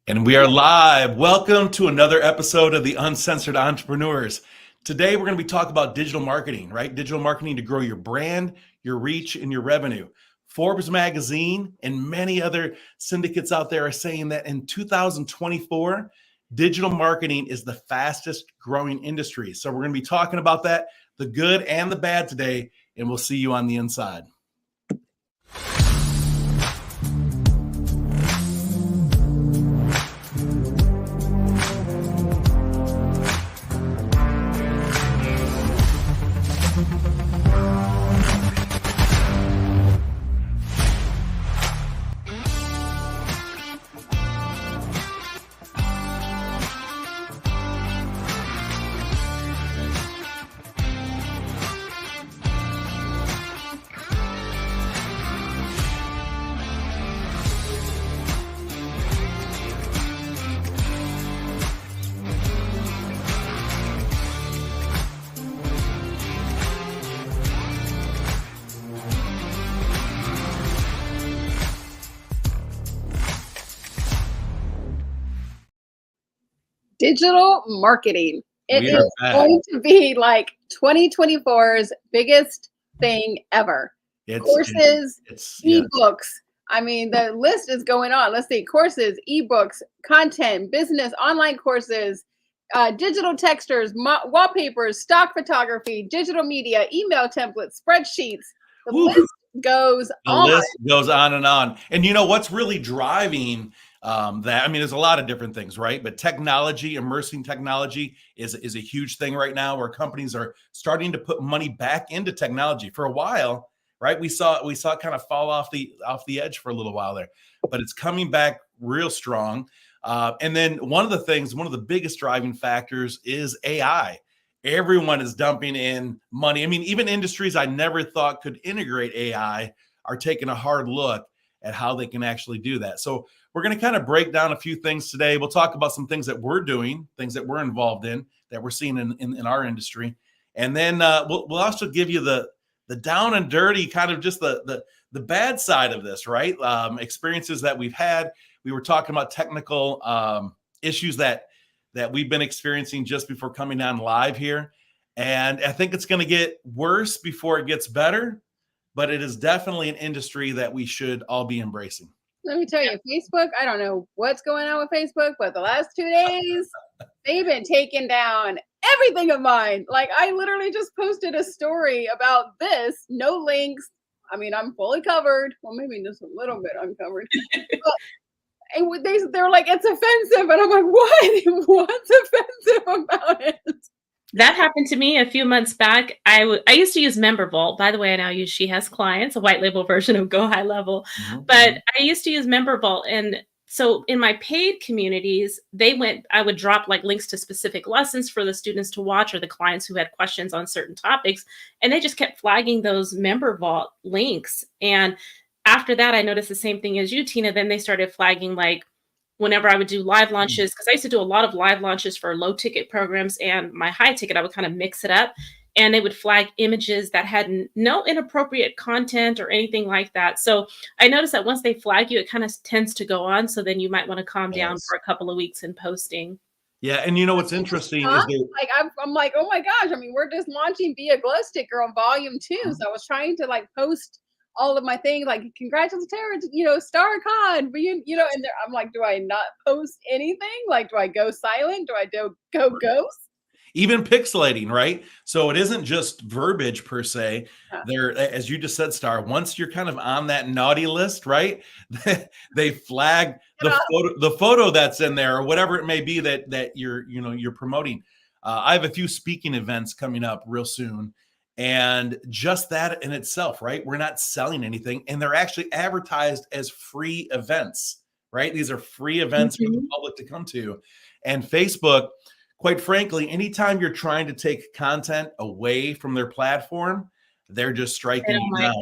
And we are live. Welcome to another episode of the Uncensored Entrepreneurs. Today, we're going to be talking about digital marketing, right? Digital marketing to grow your brand, your reach, and your revenue. Forbes magazine and many other syndicates out there are saying that in 2024, digital marketing is the fastest growing industry. So we're going to be talking about that, the good and the bad today, and we'll see you on the inside. Digital marketing. It We are is back. going to be like 2024's biggest thing ever. Courses, ebooks. I mean, the list is going on. Let's see, courses, ebooks, content, business, online courses, digital textures, wallpapers, stock photography, digital media, email templates, spreadsheets. The list goes on. The list goes on and on. And you know what's really driving that? I mean, there's a lot of different things, right? But technology, immersing technology is a huge thing right now, where companies are starting to put money back into technology. For a while, right? We saw it kind of fall off the edge for a little while there, but it's coming back real strong. And then one of the biggest driving factors is AI. Everyone is dumping in money. I mean, even industries I never thought could integrate AI are taking a hard look at how they can actually do that. So we're going to kind of break down a few things today. We'll talk about some things that we're doing, things that we're involved in, that we're seeing in our industry. And then we'll also give you the down and dirty, kind of just the bad side of this, right? Experiences that we've had. We were talking about technical issues that we've been experiencing just before coming on live here. And I think it's going to get worse before it gets better, but it is definitely an industry that we should all be embracing. Let me tell you, Facebook, I don't know what's going on with Facebook, but the last 2 days, they've been taking down everything of mine. Like, I literally just posted a story about this, no links. I mean, I'm fully covered. Well, maybe just a little bit uncovered. And they're like, it's offensive. And I'm like, what? What's offensive about it? That happened to me a few months back. I used to use MemberVault. By the way, I now use She Has Clients, a white label version of Go High Level. Mm-hmm. But I used to use MemberVault. And so in my paid communities, I would drop like links to specific lessons for the students to watch, or the clients who had questions on certain topics. And they just kept flagging those MemberVault links. And after that, I noticed the same thing as you, Tina. Then they started flagging, like, whenever I would do live launches, because I used to do a lot of live launches for low ticket programs, and my high ticket, I would kind of mix it up, and they would flag images that had no inappropriate content or anything like that. So I noticed that once they flag you, it kind of tends to go on. So then you might want to calm down for a couple of weeks in posting. Yeah, and you know what's interesting is like I'm like, oh my gosh! I mean, we're just launching Be a Glow Sticker on Volume 2, so I was trying to like post all of my things, like, congratulations, Star Con, and I'm like, do I not post anything? Like, do I go silent? Do I go ghost? Even pixelating, right? So it isn't just verbiage per se. There, as you just said, Star, once you're kind of on that naughty list, right? They flag the photo that's in there, or whatever it may be that you're promoting. I have a few speaking events coming up real soon. And just that in itself, right? We're not selling anything, and they're actually advertised as free events, right? These are free events for the public to come to. And Facebook, quite frankly, anytime you're trying to take content away from their platform, they're just striking you down.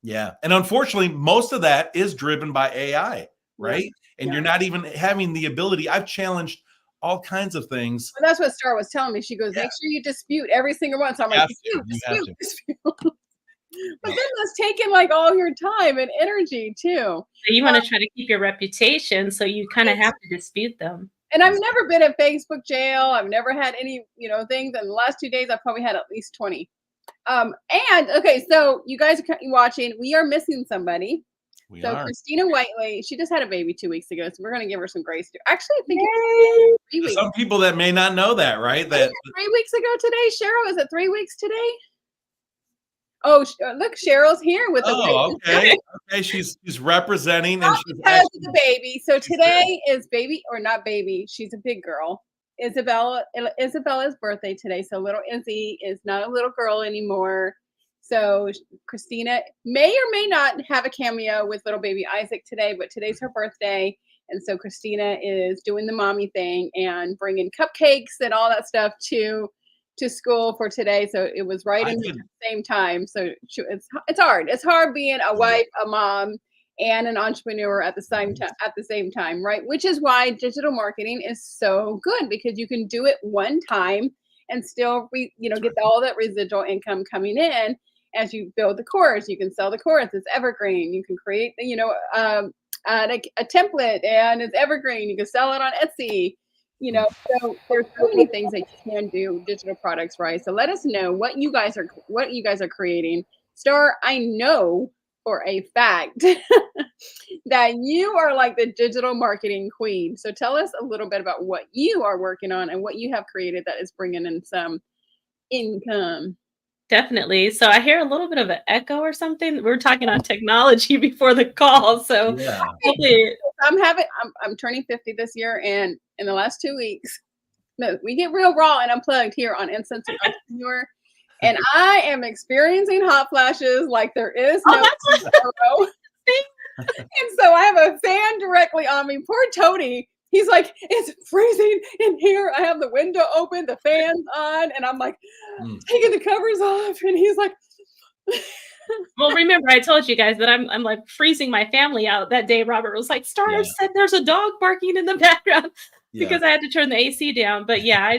Yeah. And unfortunately, most of that is driven by AI, right? Yeah. And you're not even having the ability. I've challenged all kinds of things. Well, that's what Star was telling me. She goes, make sure you dispute every single one. So I'm like, dispute. But then that's taking like all your time and energy too. So you want to try to keep your reputation, so you kind of have to dispute them. And I've never been in Facebook jail. I've never had any, things. In the last 2 days, I've probably had at least 20. And okay, so you guys are watching. We are missing somebody. We So are. Christina Whiteley, she just had a baby 2 weeks ago, so we're gonna give her some grace too. Actually, I think it's 3 weeks. Some people that may not know that, right? That 3 weeks ago today, Cheryl. Is it 3 weeks today? Oh, look, Cheryl's here with the baby. Okay. She's representing, Not and she's because of the baby. So today is baby, or not baby. She's a big girl. Isabella's birthday today. So little Izzy is not a little girl anymore. So Christina may or may not have a cameo with little baby Isaac today, but today's her birthday. And so Christina is doing the mommy thing and bringing cupcakes and all that stuff to school for today. So it was right in the same time. So it's hard. It's hard being a wife, a mom, and an entrepreneur at the same time, right? Which is why digital marketing is so good, because you can do it one time and still get all that residual income coming in as you build the course. You can sell the course. It's evergreen. You can create a template and it's evergreen. You can sell it on Etsy. So there's so many things that you can do digital products, right? So let us know what you guys are creating. Star, I know for a fact that you are like the digital marketing queen. So tell us a little bit about what you are working on and what you have created that is bringing in some income. Definitely. So I hear a little bit of an echo or something. We were talking on technology before the call. So hopefully I'm turning 50 this year, and in the last 2 weeks, we get real raw and unplugged here on Uncensored Entrepreneurs. And I am experiencing hot flashes like there is no tomorrow. And so I have a fan directly on me. Poor Tony. He's like, it's freezing in here. I have the window open, the fan's on, and I'm like taking the covers off. And he's like, well, remember, I told you guys that I'm like freezing my family out that day. Robert was like, Star said there's a dog barking in the background because I had to turn the AC down. But yeah,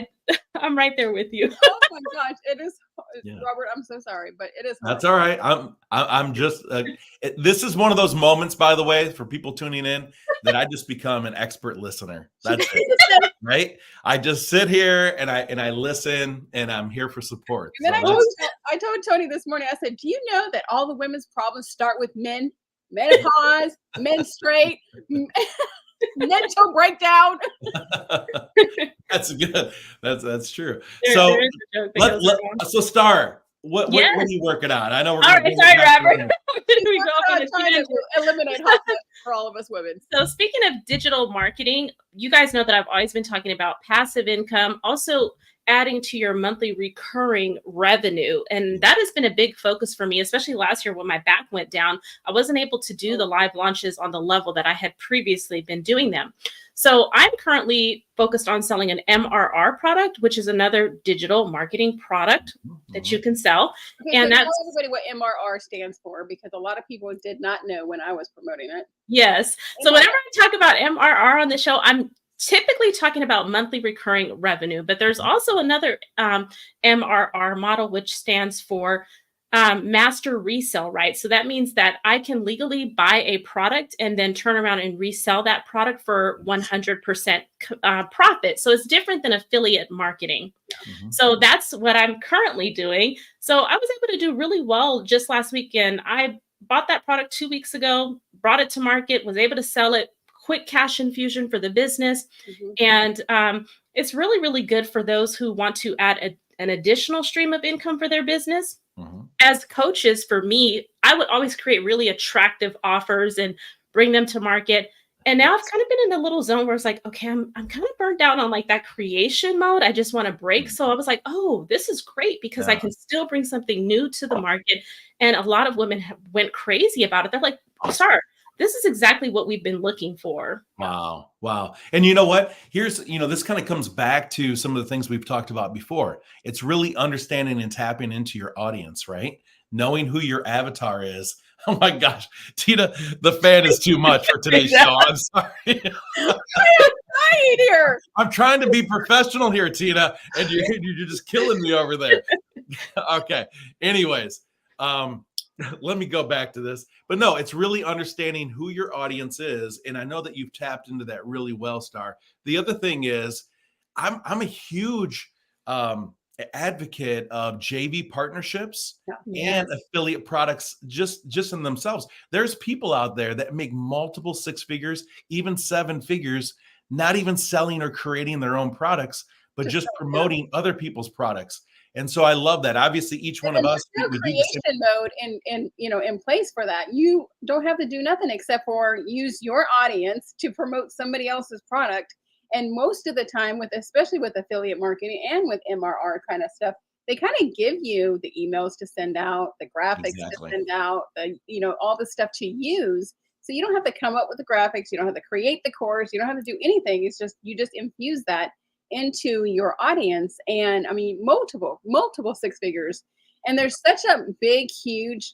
I'm right there with you. Oh my gosh, it is, Robert. I'm so sorry, but it is hard. That's all right. I'm just. This is one of those moments, by the way, for people tuning in, that I just become an expert listener. That's it, right? I just sit here and I listen, and I'm here for support. And then I told Tony this morning. I said, "Do you know that all the women's problems start with men? Menopause, menstruate." Mental breakdown. That's good. That's true. So Star, what are you working on? I know we're sorry, Robert. Trying to eliminate hot for all of us women. So speaking of digital marketing, you guys know that I've always been talking about passive income, also adding to your monthly recurring revenue. And that has been a big focus for me, especially last year when my back went down. I wasn't able to do the live launches on the level that I had previously been doing them. So I'm currently focused on selling an MRR product, which is another digital marketing product that you can sell. Okay, and so tell everybody what MRR stands for, because a lot of people did not know when I was promoting it. Yes. So whenever I talk about MRR on the show, I'm typically talking about monthly recurring revenue, but there's also another MRR model, which stands for master resale, right? So that means that I can legally buy a product and then turn around and resell that product for 100% profit. So it's different than affiliate marketing. So that's what I'm currently doing. So I was able to do really well just last weekend. I bought that product 2 weeks ago, brought it to market, was able to sell it, quick cash infusion for the business. And it's really, really good for those who want to add an additional stream of income for their business. As coaches, for me, I would always create really attractive offers and bring them to market. And now I've kind of been in a little zone where it's like, okay, I'm kind of burned out on like that creation mode. I just want to break. So I was like, oh, this is great because I can still bring something new to the market. And a lot of women went crazy about it. They're like, Star, this is exactly what we've been looking for. Wow. And you know what? Here's, this kind of comes back to some of the things we've talked about before. It's really understanding and tapping into your audience, right? Knowing who your avatar is. Oh my gosh, Tina, the fan is too much for today's show. I'm sorry. I am dying here. I'm trying to be professional here, Tina, and you're just killing me over there. Okay. Anyways, let me go back to this. But no, it's really understanding who your audience is. And I know that you've tapped into that really well, Star. The other thing is I'm a huge advocate of JV partnerships and affiliate products just in themselves. There's people out there that make multiple 6 figures, even 7 figures, not even selling or creating their own products, but just promoting other people's products. And so I love that. Obviously, each one of us, no creation mode in place for that. You don't have to do nothing except for use your audience to promote somebody else's product. And most of the time, especially with affiliate marketing and with MRR kind of stuff, they kind of give you the emails to send out, the graphics to send out, all the stuff to use. So you don't have to come up with the graphics. You don't have to create the course. You don't have to do anything. It's just you just infuse that into your audience. And I mean, multiple 6 figures. And there's such a big, huge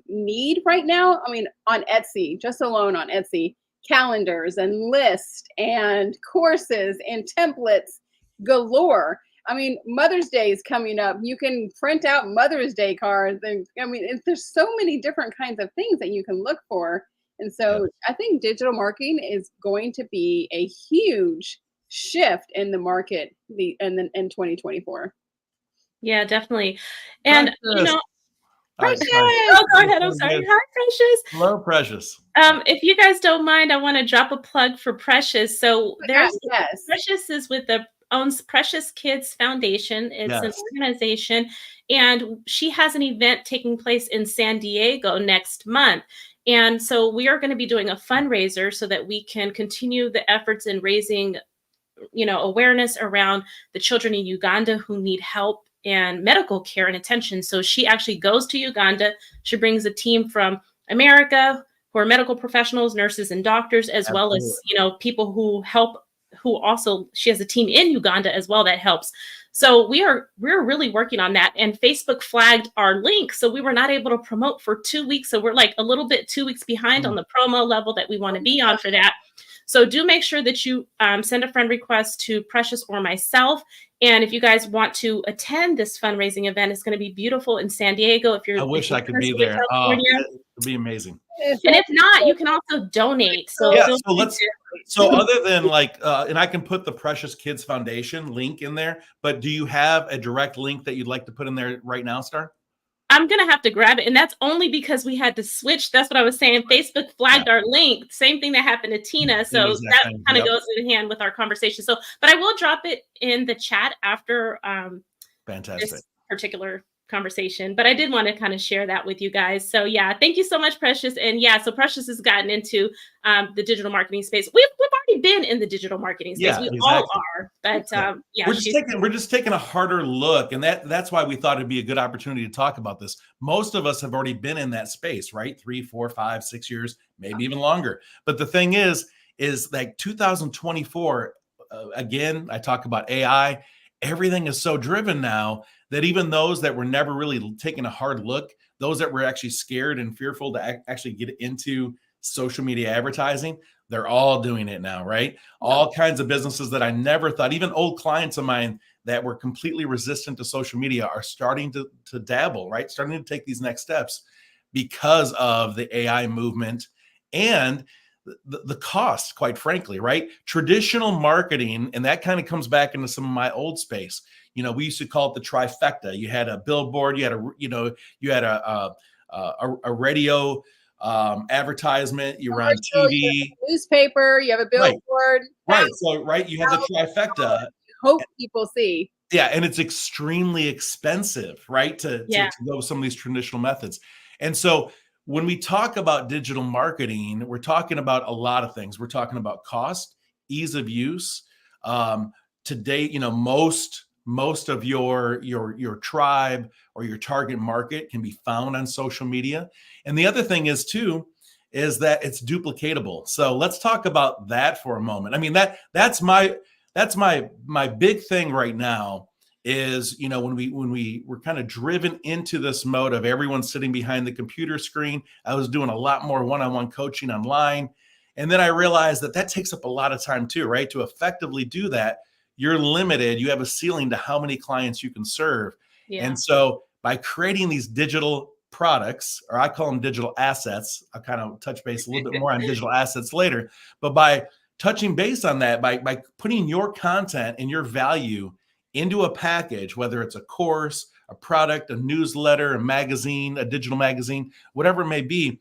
need right now. I mean, on Etsy, just alone on Etsy, calendars and lists and courses and templates galore. I mean, Mother's Day is coming up. You can print out Mother's Day cards. And I mean, there's so many different kinds of things that you can look for. And so I think digital marketing is going to be a huge shift in the market in 2024. Yeah, definitely. And Precious. Oh, go ahead. I'm sorry. Hi, Precious. Hello, Precious. If you guys don't mind, I want to drop a plug for Precious. So Precious is owns Precious Kids Foundation. It's an organization, and she has an event taking place in San Diego next month. And so we are going to be doing a fundraiser so that we can continue the efforts in raising, awareness around the children in Uganda who need help and medical care and attention. So she actually goes to Uganda. She brings a team from America who are medical professionals, nurses and doctors, as well as, people who help, she has a team in Uganda as well that helps. So we're really working on that. And Facebook flagged our link. So we were not able to promote for 2 weeks. So we're like a little bit 2 weeks behind on the promo level that we want to be on for that. So do make sure that you send a friend request to Precious or myself. And if you guys want to attend this fundraising event, it's going to be beautiful in San Diego. I wish I could be there. It'd be amazing. And if not, you can also donate. So other than and I can put the Precious Kids Foundation link in there, but do you have a direct link that you'd like to put in there right now, Star? I'm going to have to grab it. And that's only because we had to switch. That's what I was saying. Facebook flagged our link. Same thing that happened to Tina. So that kind of goes in hand with our conversation. So, but I will drop it in the chat after this particular conversation. But I did want to kind of share that with you guys. So yeah, thank you so much, Precious. And yeah, so Precious has gotten into the digital marketing space. We've already been in the digital marketing space. We all are. But we're just taking a harder look. And that's why we thought it'd be a good opportunity to talk about this. Most of us have already been in that space, right? 3, 4, 5, 6 years, maybe even longer. But the thing is like 2024, again, I talk about AI. Everything is so driven now that even those that were never really taking a hard look, those that were actually scared and fearful to actually get into social media advertising, they're all doing it now, right? All kinds of businesses that I never thought, even old clients of mine that were completely resistant to social media are starting to dabble, right? Starting to take these next steps because of the AI movement and the cost, quite frankly, right? Traditional marketing, and that kind of comes back into some of my old space. We used to call it the trifecta. You had a billboard, you had a radio advertisement, you were on TV, you have a newspaper, you have a billboard. Right. So, you have the trifecta. Hope people see. Yeah. And it's extremely expensive, right? To go with some of these traditional methods. And so when we talk about digital marketing, we're talking about a lot of things. We're talking about cost, ease of use. Today, most of your tribe or your target market can be found on social media. And the other thing is that it's duplicatable. So let's talk about that for a moment. I mean, that's my big thing right now is, when we were kind of driven into this mode of everyone sitting behind the computer screen. I was doing a lot more one-on-one coaching online. And then I realized that takes up a lot of time too, right? To effectively do that, you're limited. You have a ceiling to how many clients you can serve. Yeah. And so by creating these digital products, or I call them digital assets. I'll kind of touch base a little bit more on digital assets later, but by touching base on that, by putting your content and your value into a package, whether it's a course, a product, a newsletter, a magazine, a digital magazine, whatever it may be,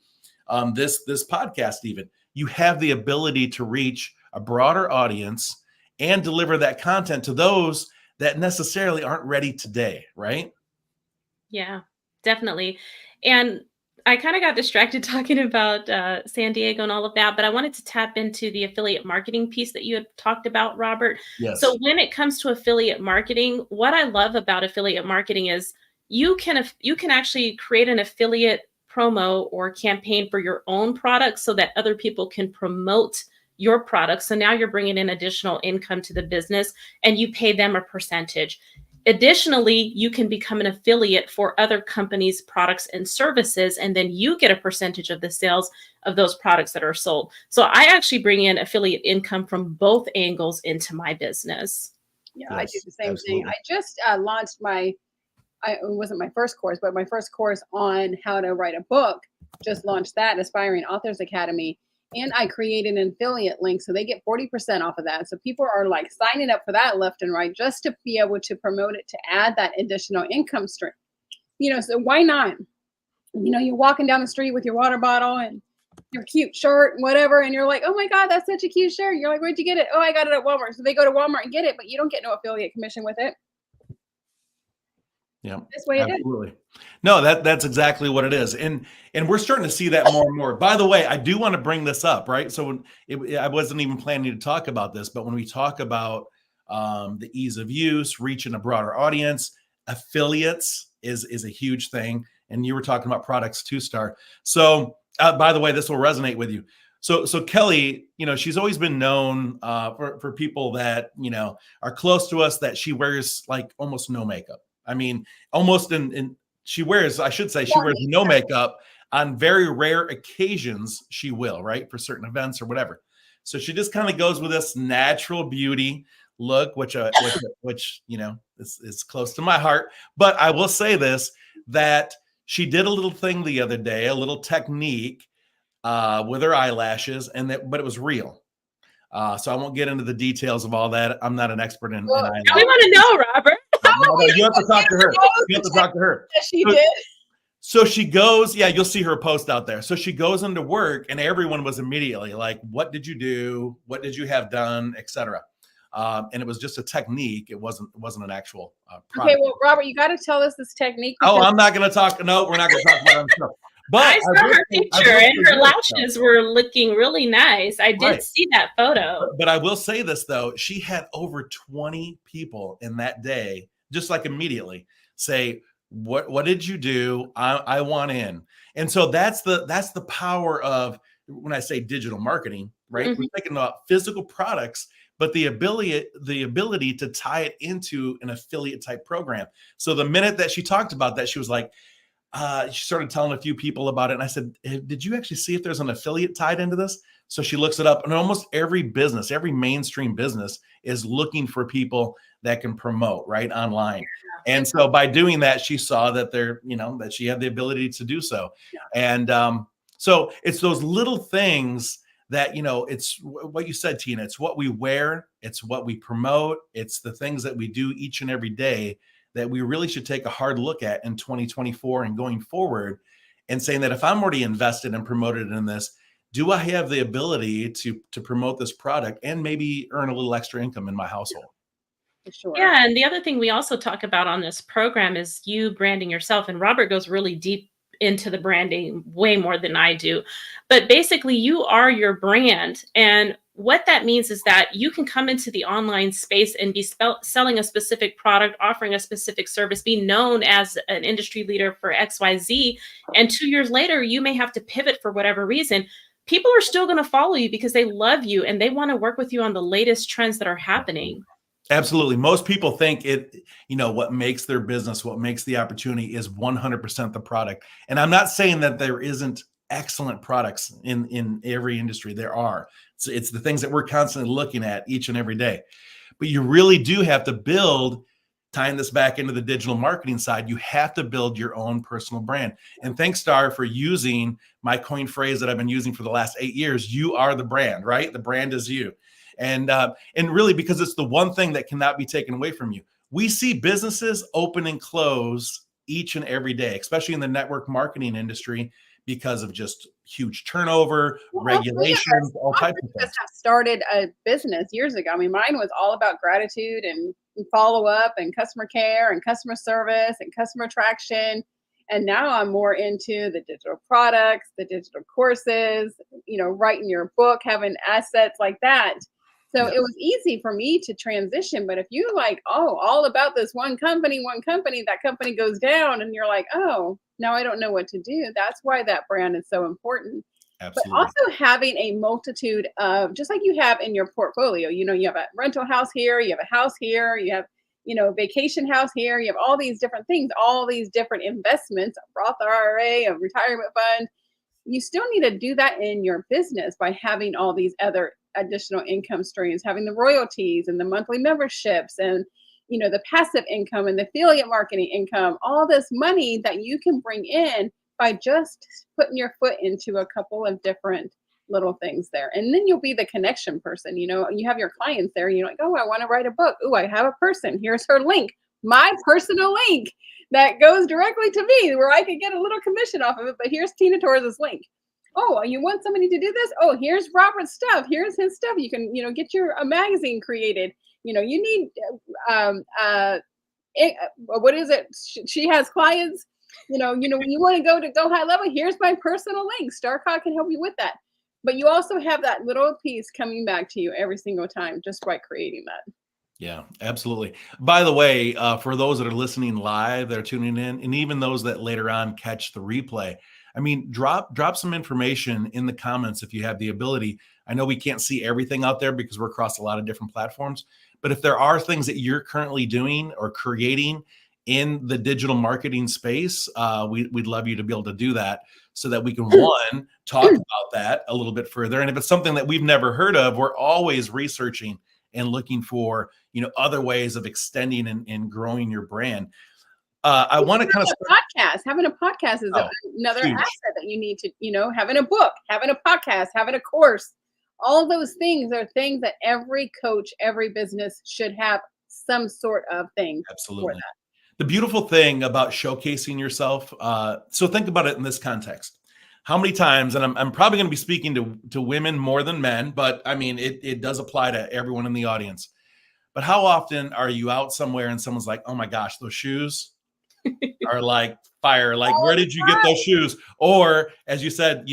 this podcast even, you have the ability to reach a broader audience and deliver that content to those that necessarily aren't ready today, right? Yeah, definitely. And I kind of got distracted talking about San Diego and all of that, but I wanted to tap into the affiliate marketing piece that you had talked about, Robert. Yes. So when it comes to affiliate marketing, what I love about affiliate marketing is you can actually create an affiliate promo or campaign for your own products so that other people can promote your products. So now you're bringing in additional income to the business and you pay them a percentage. Additionally, you can become an affiliate for other companies' products and services, and then you get a percentage of the sales of those products that are sold. So I actually bring in affiliate income from both angles into my business. Yeah, Yes, I do the same absolutely. thing. I just launched it wasn't my first course, but my first course on how to write a book. Just launched that, Aspiring Authors Academy. And I created an affiliate link, so they get 40% off of that. So people are like signing up for that left and right just to be able to promote it, to add that additional income stream. So why not? You're walking down the street with your water bottle and your cute shirt and whatever, and you're like, oh my God, that's such a cute shirt. You're like, where'd you get it? Oh, I got it at Walmart. So they go to Walmart and get it, but you don't get no affiliate commission with it. Yeah, This way it is. absolutely. No, that's exactly what it is. And we're starting to see that more and more. By the way, I do want to bring this up, right? So I wasn't even planning to talk about this, but when we talk about the ease of use, reaching a broader audience, affiliates is a huge thing. And you were talking about products too, Star. So by the way, this will resonate with you. So Kelly, she's always been known for people that, are close to us, that she wears like almost no makeup. I mean, almost she wears no makeup. On very rare occasions, she will, right? For certain events or whatever. So she just kind of goes with this natural beauty look, which is close to my heart. But I will say this, that she did a little thing the other day, a little technique with her eyelashes, but it was real. So I won't get into the details of all that. I'm not an expert in eyelashes. We want to know, Robert. No, you have to talk to her. You have to talk to her. She did. So she goes, you'll see her post out there. So she goes into work and everyone was immediately like, what did you do? What did you have done, etc. And it was just a technique. It wasn't an actual product. Okay, well, Robert, you got to tell us this technique. Oh, I'm not going to talk. No, we're not going to talk about it. But I saw her picture and her lashes were looking really nice. I did see that photo. But I will say this, though. She had over 20 people in that day, just like immediately say, what did you do? I want in. And so that's the power of, when I say digital marketing, right? Mm-hmm. We're thinking about physical products, but the ability to tie it into an affiliate type program. So the minute that she talked about that, she was like, she started telling a few people about it. And I said, did you actually see if there's an affiliate tied into this? So she looks it up, and almost every business, every mainstream business is looking for people that can promote right online. And so by doing that, she saw that that she had the ability to do so. Yeah. And so it's those little things that, it's what you said, Tina, it's what we wear, it's what we promote, it's the things that we do each and every day that we really should take a hard look at in 2024 and going forward, and saying that if I'm already invested and promoted in this, do I have the ability to promote this product and maybe earn a little extra income in my household? Sure. Yeah, and the other thing we also talk about on this program is you branding yourself, and Robert goes really deep into the branding way more than I do. But basically, you are your brand. And what that means is that you can come into the online space and be selling a specific product, offering a specific service, be known as an industry leader for XYZ. And 2 years later, you may have to pivot for whatever reason. People are still going to follow you because they love you and they want to work with you on the latest trends that are happening. Absolutely. Most people think what makes their business, what makes the opportunity is 100% the product. And I'm not saying that there isn't excellent products in every industry. There are. It's the things that we're constantly looking at each and every day. But you really do have to build tying this back into the digital marketing side, you have to build your own personal brand. And thanks, Star, for using my coin phrase that I've been using for the last 8 years. You are the brand, right? The brand is you. And really, because it's the one thing that cannot be taken away from you. We see businesses open and close each and every day, especially in the network marketing industry, because of just huge turnover, regulations, all types of things. Have started a business years ago. I mean, mine was all about gratitude and follow up and customer care and customer service and customer attraction. And now I'm more into the digital products, the digital courses, writing your book, having assets like that. So it was easy for me to transition. But if you all about this one company, that company goes down and you're like, oh, now I don't know what to do. That's why that brand is so important. Absolutely. But also having a multitude of, just like you have in your portfolio, you have a rental house here, you have a house here, you have, a vacation house here, you have all these different things, all these different investments, a Roth IRA, a retirement fund. You still need to do that in your business by having all these other additional income streams, having the royalties and the monthly memberships and the passive income and the affiliate marketing income, all this money that you can bring in by just putting your foot into a couple of different little things there. And then you'll be the connection person. You have your clients there and you're like, oh, I want to write a book. Oh, I have a person, here's her link, my personal link that goes directly to me where I could get a little commission off of it, but here's Tina Torres's link. Oh, you want somebody to do this? Oh, here's Robert's stuff. Here's his stuff. You can, get a magazine created. You need, what is it? She has clients, when you want to go high level, here's my personal link. Starcott can help you with that. But you also have that little piece coming back to you every single time just by creating that. Yeah, absolutely. By the way, for those that are listening live, that are tuning in, and even those that later on catch the replay, I mean, drop some information in the comments if you have the ability. I know we can't see everything out there because we're across a lot of different platforms, but if there are things that you're currently doing or creating in the digital marketing space, we'd love you to be able to do that so that we can, one, talk about that a little bit further. And if it's something that we've never heard of, we're always researching and looking for, other ways of extending and growing your brand. I want to kind of podcast. Having a podcast is another asset that you need to, having a book, having a podcast, having a course. All those things are things that every coach, every business should have some sort of thing. Absolutely. For that. The beautiful thing about showcasing yourself. So think about it in this context. How many times, and I'm probably going to be speaking to women more than men, but I mean, it does apply to everyone in the audience. But how often are you out somewhere and someone's like, oh my gosh, those shoes are like fire. Like, where did you get those shoes? Or as you said,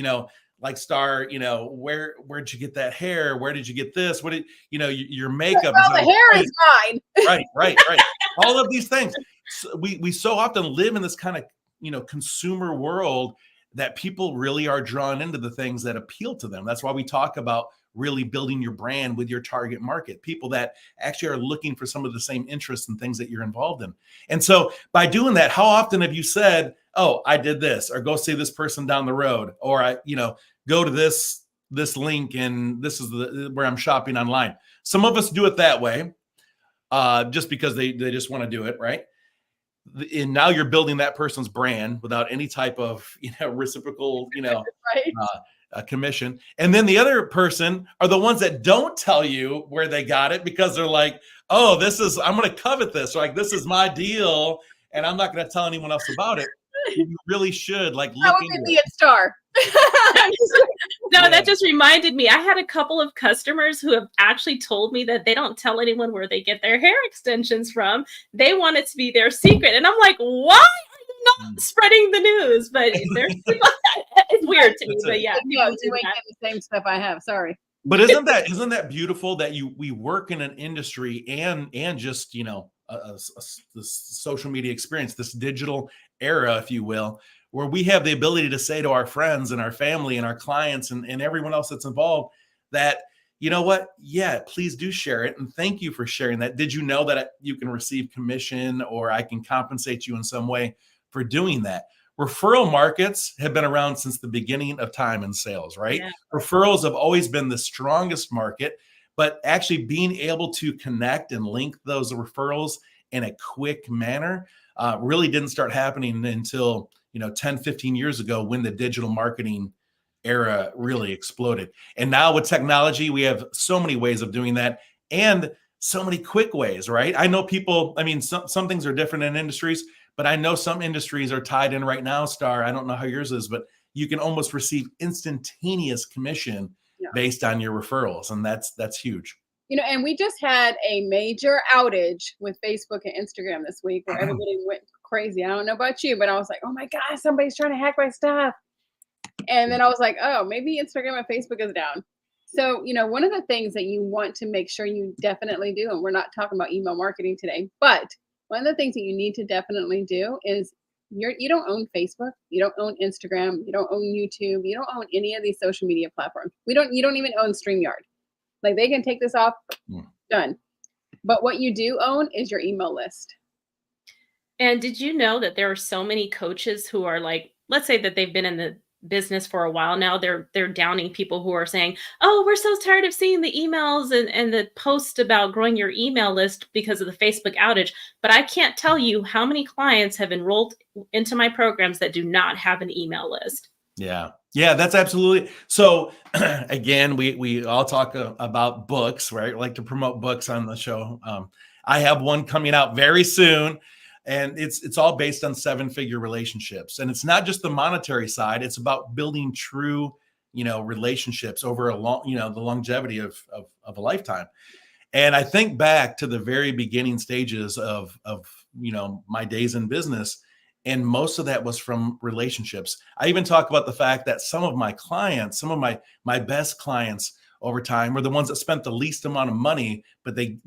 like Star, where'd you get that hair? Where did you get this? What did, your makeup? Well, the hair is mine. Right. All of these things. So we so often live in this kind of, consumer world that people really are drawn into the things that appeal to them. That's why we talk about really building your brand with your target market, people that actually are looking for some of the same interests and things that you're involved in. And so by doing that, how often have you said, oh, I did this, or go see this person down the road, or I, go to this link and this is where I'm shopping online. Some of us do it that way, just because they just want to do it, right? And now you're building that person's brand without any type of, reciprocal, right. Commission. And then the other person are the ones that don't tell you where they got it because they're like, oh, I'm going to covet this. Or like, this is my deal and I'm not going to tell anyone else about it. You really should look into it. Star. No, that just reminded me. I had a couple of customers who have actually told me that they don't tell anyone where they get their hair extensions from. They want it to be their secret. And I'm like, why are you not spreading the news? But it's weird to me. But yeah, you ain't getting the same stuff I have. Sorry. But isn't that beautiful that we work in an industry and just, this social media experience, this digital era, if you will, where we have the ability to say to our friends and our family and our clients and everyone else that's involved that, you know what? Yeah, please do share it. And thank you for sharing that. Did you know that you can receive commission or I can compensate you in some way for doing that? Referral markets have been around since the beginning of time in sales, right? Yeah. Referrals have always been the strongest market, but actually being able to connect and link those referrals in a quick manner really didn't start happening until, 10, 15 years ago, when the digital marketing era really exploded. And now with technology, we have so many ways of doing that, and so many quick ways, right? I know people, some things are different in industries, but I know some industries are tied in right now, Star. I don't know how yours is, but you can almost receive instantaneous commission based on your referrals. And that's huge. And we just had a major outage with Facebook and Instagram this week where everybody went crazy. I don't know about you, but I was like, oh my gosh, somebody's trying to hack my stuff. And then I was like, oh, maybe Instagram and Facebook is down. So, one of the things that you want to make sure you definitely do, and we're not talking about email marketing today, but one of the things that you need to definitely do is you don't own Facebook, you don't own Instagram, you don't own YouTube, you don't own any of these social media platforms. You don't even own StreamYard. Like, they can take this off, done. But what you do own is your email list. And did you know that there are so many coaches who are like, let's say that they've been in the business for a while now, they're downing people who are saying, oh, we're so tired of seeing the emails and the post about growing your email list because of the Facebook outage. But I can't tell you how many clients have enrolled into my programs that do not have an email list. Yeah, that's absolutely. So again, we all talk about books, right? We like to promote books on the show. I have one coming out very soon, and it's all based on 7-figure relationships. And it's not just the monetary side. It's about building true, relationships over a long, the longevity of a lifetime. And I think back to the very beginning stages of my days in business. And most of that was from relationships. I even talk about the fact that some of my clients, some of my best clients over time were the ones that spent the least amount of money, but they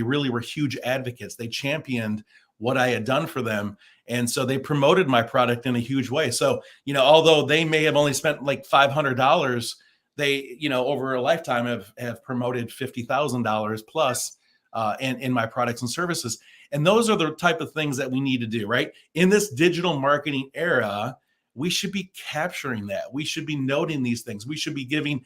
really were huge advocates. They championed what I had done for them. And so they promoted my product in a huge way. So, although they may have only spent like $500, they, over a lifetime have promoted $50,000 plus in my products and services. And those are the type of things that we need to do, right? In this digital marketing era, we should be capturing that. We should be noting these things. We should be giving,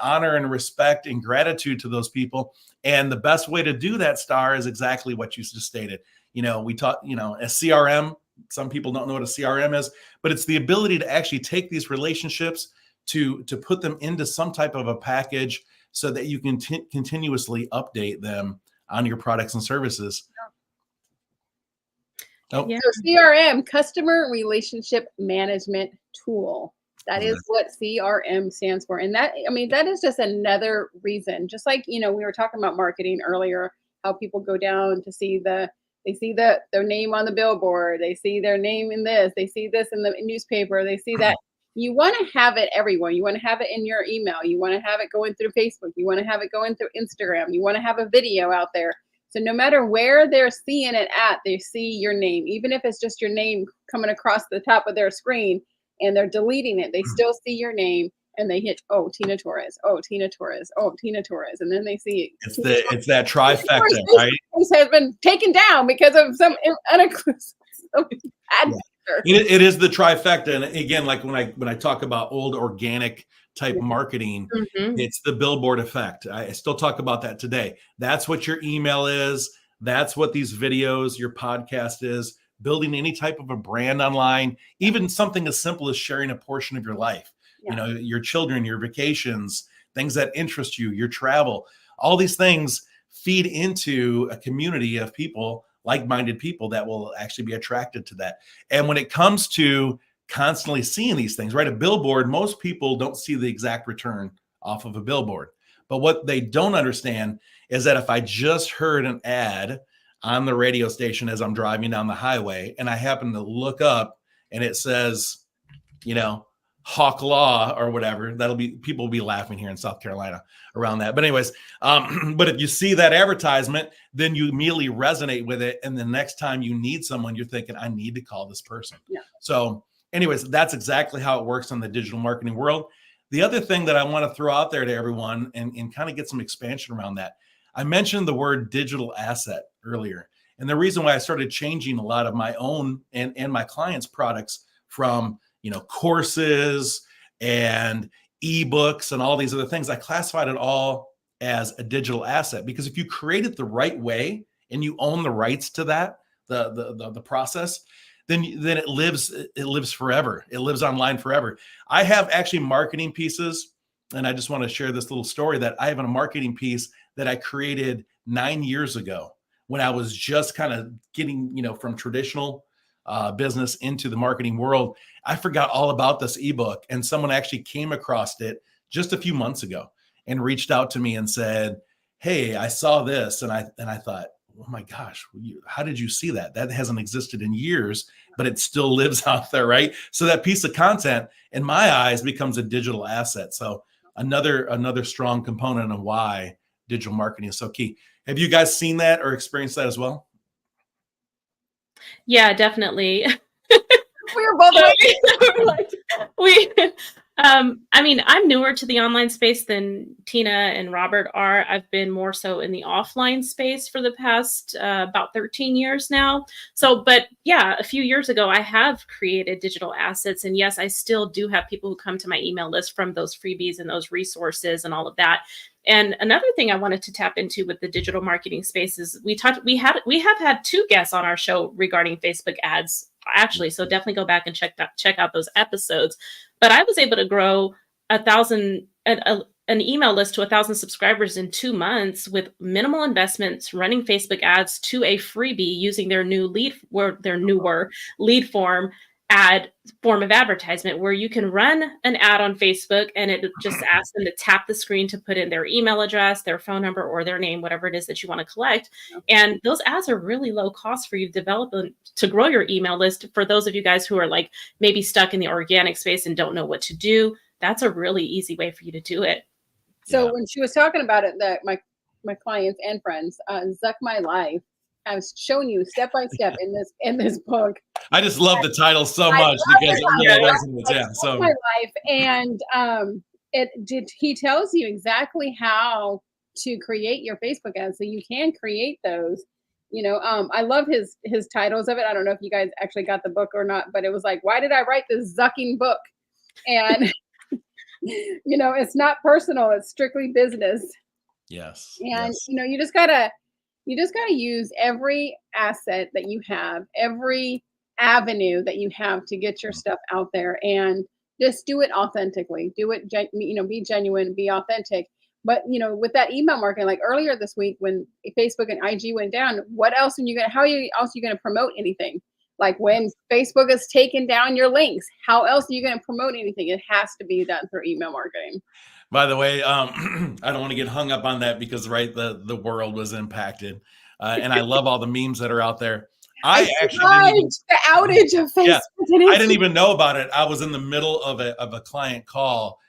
honor and respect and gratitude to those people. And the best way to do that, Star, is exactly what you just stated. We taught, a CRM. Some people don't know what a CRM is, but it's the ability to actually take these relationships to put them into some type of a package so that you can continuously update them on your products and services. Oh. Yeah. So CRM, Customer Relationship Management Tool. That is what CRM stands for. And that is just another reason. Just like, we were talking about marketing earlier, how people go down to see their name on the billboard. They see their name in this. They see this in the newspaper. They see that. You want to have it everywhere. You want to have it in your email. You want to have it going through Facebook. You want to have it going through Instagram. You want to have a video out there. So no matter where they're seeing it at, they see your name. Even if it's just your name coming across the top of their screen and they're deleting it, they still see your name and they hit, oh, Tina Torres, oh, Tina Torres, oh, Tina Torres. And then they see it. It's that trifecta, right? This has been taken down because of some uninclusive ad. It is the trifecta. And again, like when I talk about old organic type marketing, it's the billboard effect. I still talk about that today. That's what your email is. That's what these videos, your podcast is. Building any type of a brand online, even something as simple as sharing a portion of your life, your children, your vacations, things that interest you, your travel, all these things feed into a community of people, like-minded people that will actually be attracted to that. And when it comes to constantly seeing these things, right? A billboard, most people don't see the exact return off of a billboard. But what they don't understand is that if I just heard an ad on the radio station as I'm driving down the highway and I happen to look up and it says, Hawk Law or whatever, people will be laughing here in South Carolina around that. But anyways, but if you see that advertisement, then you immediately resonate with it. And the next time you need someone, you're thinking, I need to call this person. Yeah. So anyways, that's exactly how it works in the digital marketing world. The other thing that I want to throw out there to everyone and kind of get some expansion around that, I mentioned the word digital asset earlier. And the reason why I started changing a lot of my own and my clients' products from courses and ebooks and all these other things, I classified it all as a digital asset, because if you create it the right way and you own the rights to that, the process, then it lives forever. It lives online forever. I have actually marketing pieces, and I just want to share this little story that I have a marketing piece that I created 9 years ago when I was just kind of getting, from traditional business into the marketing world. I forgot all about this ebook, and someone actually came across it just a few months ago and reached out to me and said, "Hey, I saw this," and I thought, "Oh my gosh, how did you see that? That hasn't existed in years, but it still lives out there," right? So that piece of content, in my eyes, becomes a digital asset. So another strong component of why digital marketing is so key. Have you guys seen that or experienced that as well? Yeah, definitely. We were both I mean, I'm newer to the online space than Tina and Robert are. I've been more so in the offline space for the past about 13 years now. So, but yeah, a few years ago, I have created digital assets. And yes, I still do have people who come to my email list from those freebies and those resources and all of that. And another thing I wanted to tap into with the digital marketing space is we have had 2 guests on our show regarding Facebook ads, actually. So definitely go back and check out those episodes. But I was able to grow an email list to 1,000 subscribers in 2 months with minimal investments, running Facebook ads to a freebie using their newer lead form of advertisement, where you can run an ad on Facebook and it just asks them to tap the screen to put in their email address, their phone number, or their name, whatever it is that you want to collect. And those ads are really low cost for you to develop to grow your email list. For those of you guys who are like maybe stuck in the organic space and don't know what to do, that's a really easy way for you to do it. So when she was talking about it, that my clients and friends, Zuck My Life, I was showing you step by step in this book. I just love the title so much because it really resonates. Yeah. So My Life, and he tells you exactly how to create your Facebook ads, so you can create those. I love his titles of it. I don't know if you guys actually got the book or not, but it was like, why did I write this zucking book? And it's not personal; it's strictly business. Yes. And yes. you just gotta use every asset that you have, every avenue that you have to get your stuff out there, and just do it authentically. Do it, be genuine, be authentic. But with that email marketing, like earlier this week when Facebook and IG went down, what else are you gonna promote anything? Like when Facebook has taken down your links, how else are you gonna promote anything? It has to be done through email marketing. By the way, I don't want to get hung up on that because the world was impacted, and I love all the memes that are out there. I actually the outage of Facebook. Yeah, I didn't even know about it. I was in the middle of a client call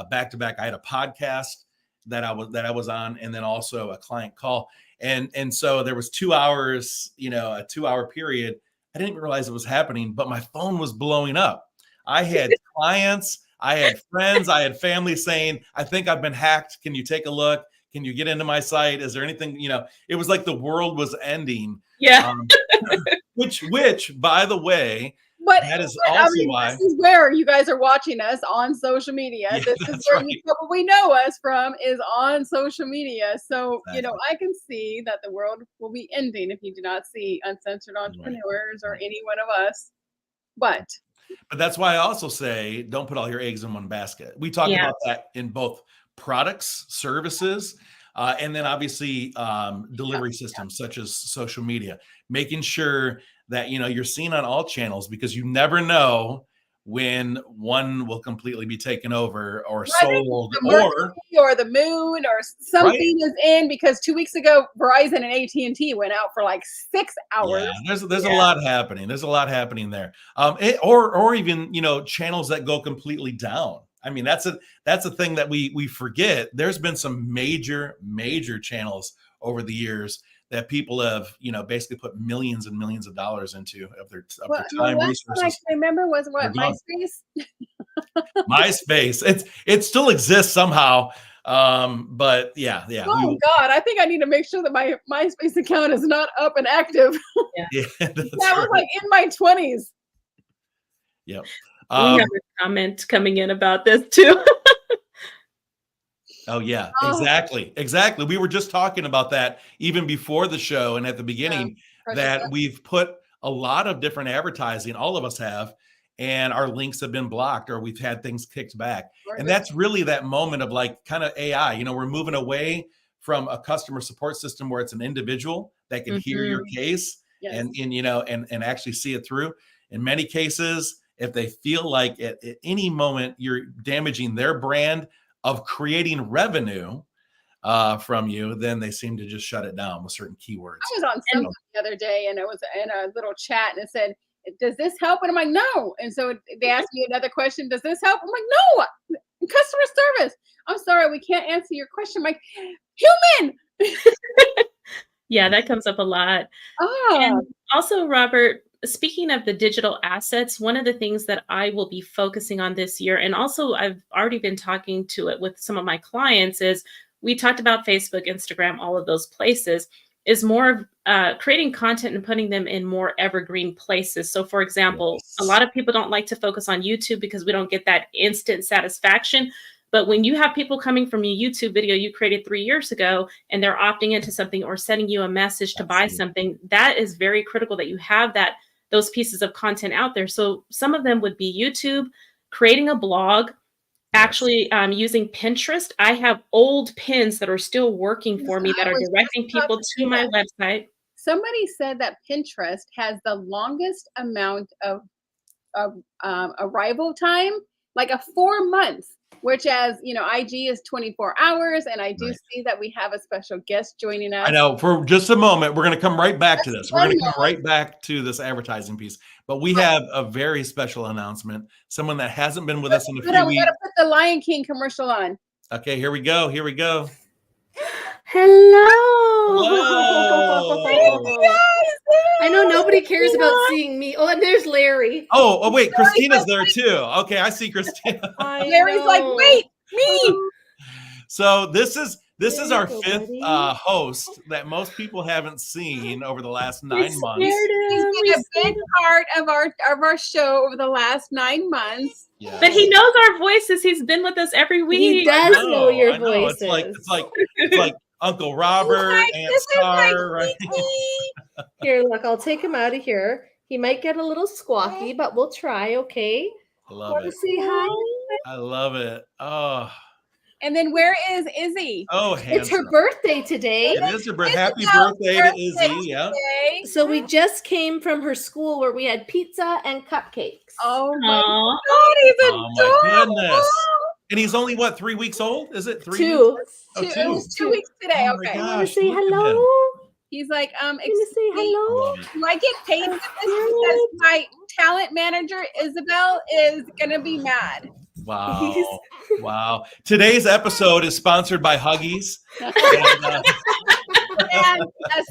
back to back. I had a podcast that I was on, and then also a client call, and so there was 2 hours, a 2-hour period. I didn't even realize it was happening, but my phone was blowing up. I had clients. I had friends, I had family saying, "I think I've been hacked. Can you take a look? Can you get into my site? Is there anything?" It was like the world was ending. Yeah. Which, by the way, but that is also why this is where you guys are watching us on social media. Yeah, this is where you probably know us from, is on social media. So, Exactly. I can see that the world will be ending if you do not see Uncensored Entrepreneurs or any one of us. But that's why I also say don't put all your eggs in one basket. We talk about that in both products, services, and then obviously delivery systems such as social media, making sure that you're seen on all channels, because you never know when one will completely be taken over or sold, or the moon or something is in, because 2 weeks ago Verizon and AT&T went out for like 6 hours. Yeah, there's a lot happening. There's a lot happening there. Or even channels that go completely down. I mean, that's a thing that we forget. There's been some major channels over the years that people have basically put millions and millions of dollars into of their time, resources. I remember was MySpace. MySpace. It still exists somehow. But yeah. Oh God, I think I need to make sure that my MySpace account is not up and active. Yeah, that was like in my 20s. Yep. We have a comment coming in about this too. Oh yeah, Oh. exactly. We were just talking about that even before the show and at the beginning, that we've put a lot of different advertising, all of us have, and our links have been blocked or we've had things kicked back. And that's really that moment of like kind of AI, you know, we're moving away from a customer support system where it's an individual that can hear your case and you know, and actually see it through. In many cases, if they feel like at any moment you're damaging their brand of creating revenue from you, then they seem to just shut it down with certain keywords. I was on something the other day and it was in a little chat and it said, does this help? And I'm like, no. And so they asked me another question. Does this help? I'm like, no. Customer service. I'm sorry, we can't answer your question. I'm like, human. Yeah, that comes up a lot. Oh. And also, Robert, speaking of the digital assets, one of the things that I will be focusing on this year, and also I've already been talking to it with some of my clients, is we talked about Facebook, Instagram, all of those places, is more of creating content and putting them in more evergreen places. So for example, a lot of people don't like to focus on YouTube because we don't get that instant satisfaction. But when you have people coming from your YouTube video you created 3 years ago and they're opting into something or sending you a message to buy something, that is very critical that you have those pieces of content out there. So some of them would be YouTube, creating a blog, actually using Pinterest. I have old pins that are still working for me that are directing people to my website. Somebody said that Pinterest has the longest amount of arrival time, like 4 months, which as you know, IG is 24 hours. And I do see that we have a special guest joining us. I know, for just a moment, we're going to come right back to this. We're going to come right back to this advertising piece. But we have a very special announcement. Someone that hasn't been with us in a few weeks. We got to put the Lion King commercial on. Okay, here we go. Hello. Hello. I know nobody cares about seeing me. Oh, and there's Larry. Oh, wait, Christina's there too. Okay, I see Christina. Larry's like, wait, me. So this is our fifth host that most people haven't seen over the last 9 months. He's been a big part of our show over the last 9 months. Yeah. But he knows our voices. He's been with us every week. He does know your voices. It's like Uncle Robert, Aunt Star, right? Here, look, I'll take him out of here. He might get a little squawky, but we'll try, okay? I love it. Say hi. I love it. Oh. And then where is Izzy? Oh, handsome. It's her birthday today. It is her birthday. Happy birthday to Izzy. Yeah. So we just came from her school where we had pizza and cupcakes. Oh my God, he's adorable. My goodness. And he's only, what, 3 weeks old? Is it 3 2? weeks? Oh, 2. It was 2 weeks today. Oh Okay. Want to say hello? He's like, Want to say hello? do I get paid for this? Because my talent manager, Isabel, is going to be mad. Wow. Wow. Today's episode is sponsored by Huggies. And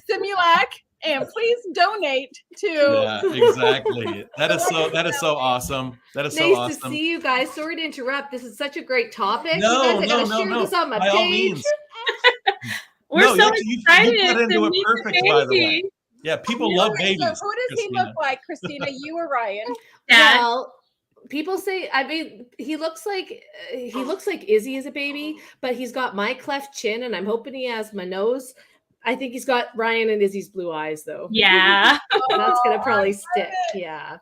Simulac. And please donate to. Yeah, exactly. That is so awesome. That is so nice awesome. to see you guys. Sorry to interrupt. This is such a great topic. No. This on my By all page. means. We're so excited. You got into it meet perfect, the by the way. baby. Yeah, people love babies. So who does he look like, Christina? You or Ryan? Dad. Well, people say, I mean, he looks like Izzy is a baby, but he's got my cleft chin, and I'm hoping he has my nose. I think he's got Ryan and Izzy's blue eyes, though. Yeah. That's gonna probably stick. Yeah.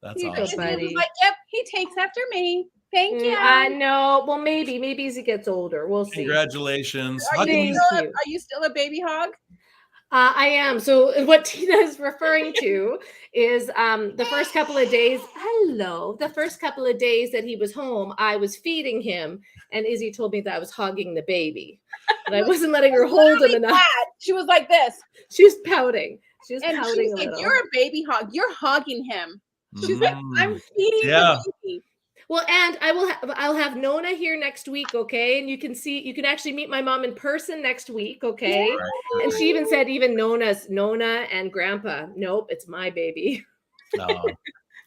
That's Here you awesome. go, buddy. Like, yep, he takes after me. Thank you. I know. Well, maybe as he gets older, we'll see. Congratulations. Are Thank you. you still a baby hog? I am. So what Tina is referring to is the first couple of days. Hello. The first couple of days that he was home, I was feeding him, and Izzy told me that I was hogging the baby, but I wasn't letting her hold him enough. She was like this. She was pouting. She was And pouting she's a like, little. "You're a baby hog. You're hogging him." She's like, "I'm feeding the baby." Well, and I'll have Nona here next week, okay? And you can actually meet my mom in person next week, okay? Yeah. Right. And she even said Nona and Grandpa. Nope, it's my baby. No,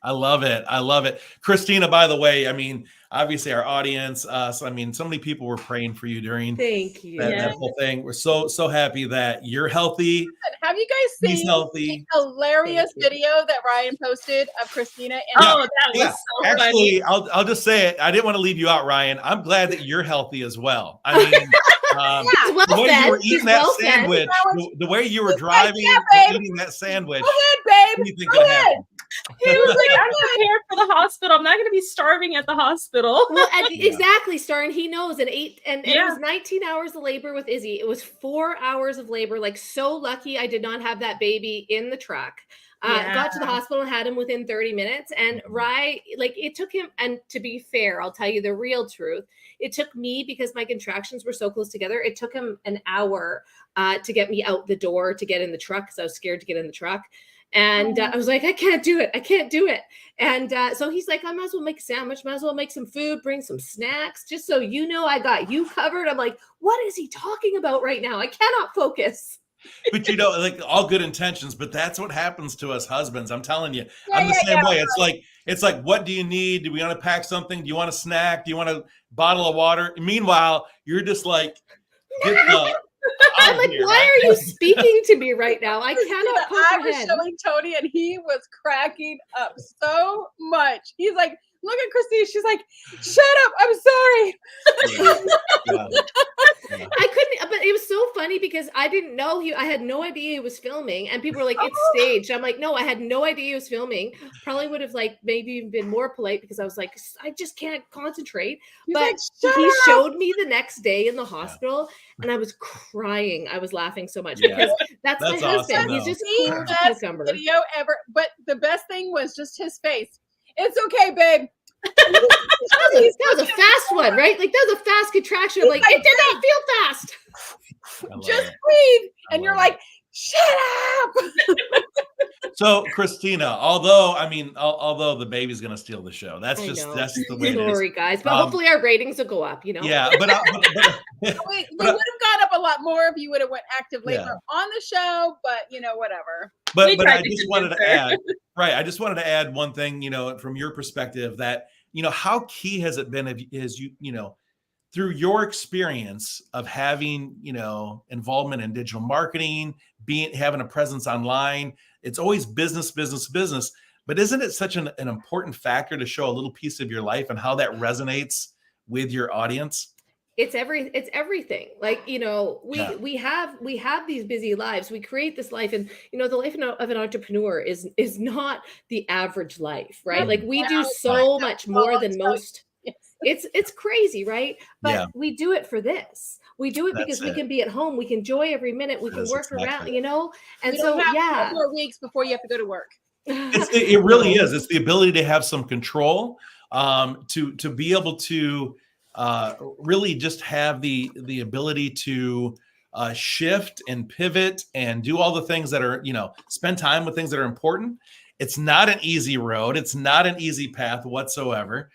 I love it. Christina, by the way, I mean, obviously our audience, so many people were praying for you during Thank you. that whole thing. We're so happy that you're healthy. Have you guys He's seen healthy. the hilarious video that Ryan posted of Christina? And Oh, that was so funny. Actually, I'll just say it. I didn't want to leave you out, Ryan. I'm glad that you're healthy as well. I mean, He's well the way fed. you were eating He's that well fed. sandwich, the way you were He's like, driving, "Yeah, babe. eating that sandwich, Go ahead, what do babe. you think Go could ahead. happen? He was like, I'm prepared for the hospital. I'm not going to be starving at the hospital. Well, Yeah. exactly, Star, and he knows. And it Yeah. was 19 hours of labor with Izzy. It was 4 hours of labor. Like, so lucky I did not have that baby in the truck. Got to the hospital and had him within 30 minutes. And like, it took him, and to be fair, I'll tell you the real truth. It took me, because my contractions were so close together, it took him an hour to get me out the door to get in the truck, because I was scared to get in the truck. And I was like, I can't do it. I can't do it. And so he's like, I might as well make a sandwich, might as well make some food, bring some snacks, just so you know I got you covered. I'm like, what is he talking about right now? I cannot focus. But like, all good intentions, but that's what happens to us husbands. I'm telling you, I'm the same way. It's like, what do you need? Do we want to pack something? Do you want a snack? Do you want a bottle of water? Meanwhile, you're just like, get the I'm like, here, why right? are you speaking to me right now? I Christina, cannot I was comprehend. showing Tony, and he was cracking up so much. He's like, look at Christine. She's like, shut up. I'm sorry. Yeah. I couldn't, but it was so funny because I didn't know I had no idea he was filming, and people were like, it's staged. I'm like, no, I had no idea he was filming. Probably would have like maybe even been more polite, because I was like, I just can't concentrate. He's But like, shut he up. showed me the next day in the hospital, and I was crying. I was laughing so much because that's my That's husband. awesome, He's though. just The cool as a best cucumber. video ever. But the best thing was just his face. It's okay, babe. That was a fast one, right? Like, that was a fast contraction. I'm like, it did not feel fast. I love Just it. breathe. I And you're love like, shut up. So, Christina, although the baby's going to steal the show, that's I just know. the way it is. Sorry, guys, but hopefully our ratings will go up. Yeah, but Wait, we would have gone up a lot more if you would have went active labor on the show, but whatever. But We I tried to just wanted to convince her. add, right? I just wanted to add one thing, from your perspective, that how key has it been is through your experience of having involvement in digital marketing, having a presence online. It's always business, but isn't it such an important factor to show a little piece of your life and how that resonates with your audience? It's everything. Like, we have these busy lives. We create this life, and the life of an entrepreneur is not the average life, right? Like, we do so much more than most. It's crazy, right? But we do it for this. We do it because we can be at home. We can enjoy every minute. We can work around, and so, 4 weeks before you have to go to work. It really is. It's the ability to have some control, to be able to really just have the ability to shift and pivot and do all the things that are, spend time with things that are important. It's not an easy road. It's not an easy path whatsoever.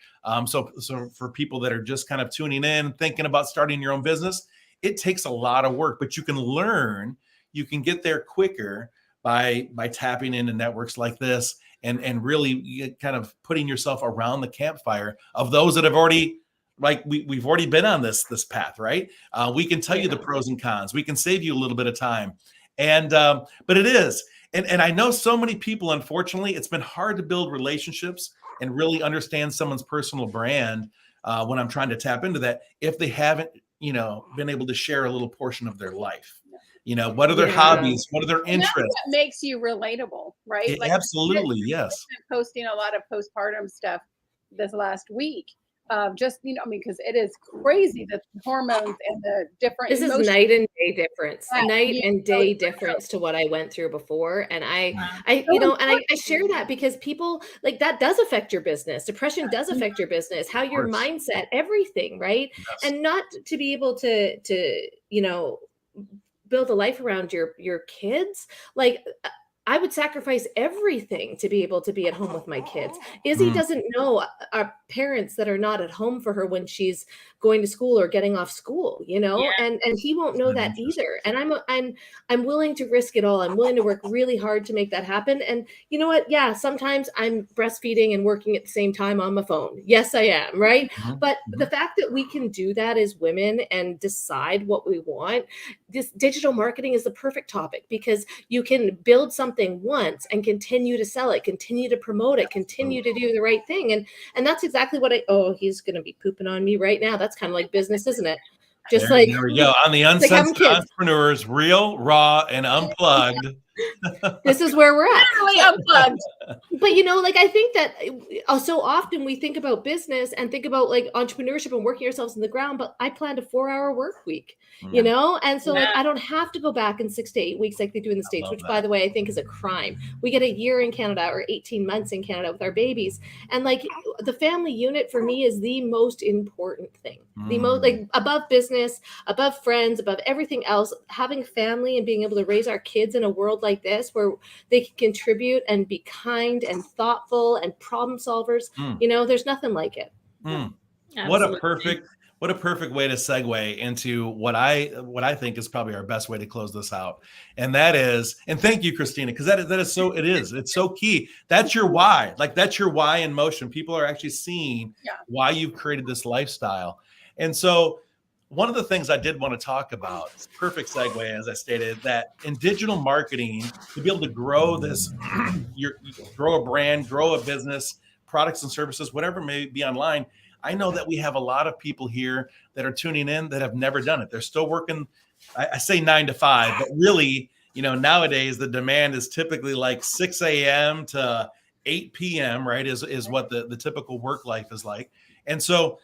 So for people that are just kind of tuning in, thinking about starting your own business, it takes a lot of work, but you can learn, you can get there quicker by tapping into networks like this and really kind of putting yourself around the campfire of those that have already, like we've already been on this path, right? We can tell you the pros and cons. We can save you a little bit of time. And, but it is. And I know so many people, unfortunately, it's been hard to build relationships and really understand someone's personal brand when I'm trying to tap into that, if they haven't, been able to share a little portion of their life. What are their hobbies? What are their interests? That's what makes you relatable, right? Absolutely, yes. I've been posting a lot of postpartum stuff this last week. Just because it is crazy, the hormones and the different. This emotions. is night and day difference, Yeah. and day difference to what I went through before. And I share that because people, like, that does affect your business. Depression does affect your business, how your mindset, everything, right? Yes. And not to be able to build a life around your kids. Like, I would sacrifice everything to be able to be at home with my kids. Izzy doesn't know our parents that are not at home for her when she's going to school or getting off school, you know, and he won't know that either. And I'm willing to risk it all. I'm willing to work really hard to make that happen. And you know what? Yeah, sometimes I'm breastfeeding and working at the same time on my phone. Yes, I am, right? But the fact that we can do that as women and decide what we want, this digital marketing is the perfect topic, because you can build something once and continue to sell it, continue to promote it, continue to do the right thing. And that's exactly what he's going to be pooping on me right now. That's kind of like business, isn't it? Just there we go. On the Uncensored Entrepreneurs, real, raw, and unplugged. This is where we're at. Really unplugged. But you know, like, I think that so often we think about business and think about like entrepreneurship and working ourselves in the ground, but I planned a 4-hour work week, you know? And so like, I don't have to go back in 6 to 8 weeks like they do in the States, which by the way, I think is a crime. We get a year in Canada or 18 months in Canada with our babies. And like the family unit for me is the most important thing, the most, like, above business, above friends, above everything else, having family and being able to raise our kids in a world like this where they can contribute and be kind and thoughtful and problem solvers. You know, there's nothing like it. What a perfect way to segue into what I think is probably our best way to close this out. And that is, and thank you, Christina, because it's so key. That's your why. Like, that's your why in motion. People are actually seeing why you've created this lifestyle. And so one of the things I did want to talk about, perfect segue, as I stated, that in digital marketing, to be able to grow this, grow a brand, grow a business, products and services, whatever may be online. I know that we have a lot of people here that are tuning in that have never done it. They're still working, I say 9 to 5, but really, you know, nowadays the demand is typically like 6 a.m. to 8 p.m., right, is what the typical work life is like. And so,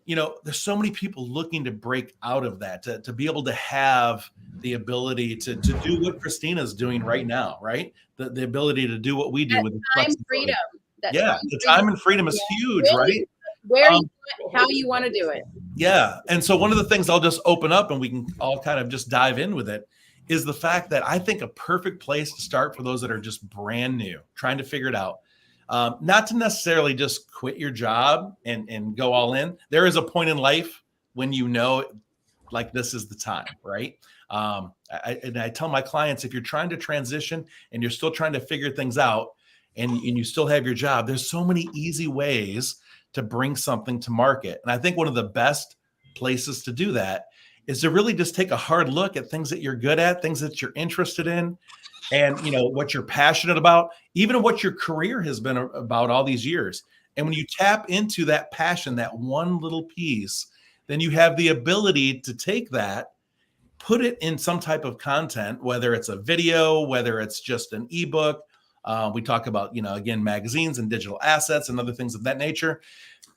you know, there's so many people looking to break out of that, to be able to have the ability to do what Christina's doing right now, right? The ability to do what we do with time freedom. The time and freedom is huge, right? Where you want, how you want to do it. Yeah. And so one of the things I'll just open up and we can all kind of just dive in with it is the fact that I think a perfect place to start for those that are just brand new, trying to figure it out. Not to necessarily just quit your job and go all in. There is a point in life when you know, like, this is the time, right? I tell my clients, if you're trying to transition and you're still trying to figure things out and you still have your job, there's so many easy ways to bring something to market. And I think one of the best places to do that is to really just take a hard look at things that you're good at, things that you're interested in, and, you know, what you're passionate about, even what your career has been about all these years. And when you tap into that passion, that one little piece, then you have the ability to take that, put it in some type of content, whether it's a video, whether it's just an ebook. We talk about, you know, again, magazines and digital assets and other things of that nature.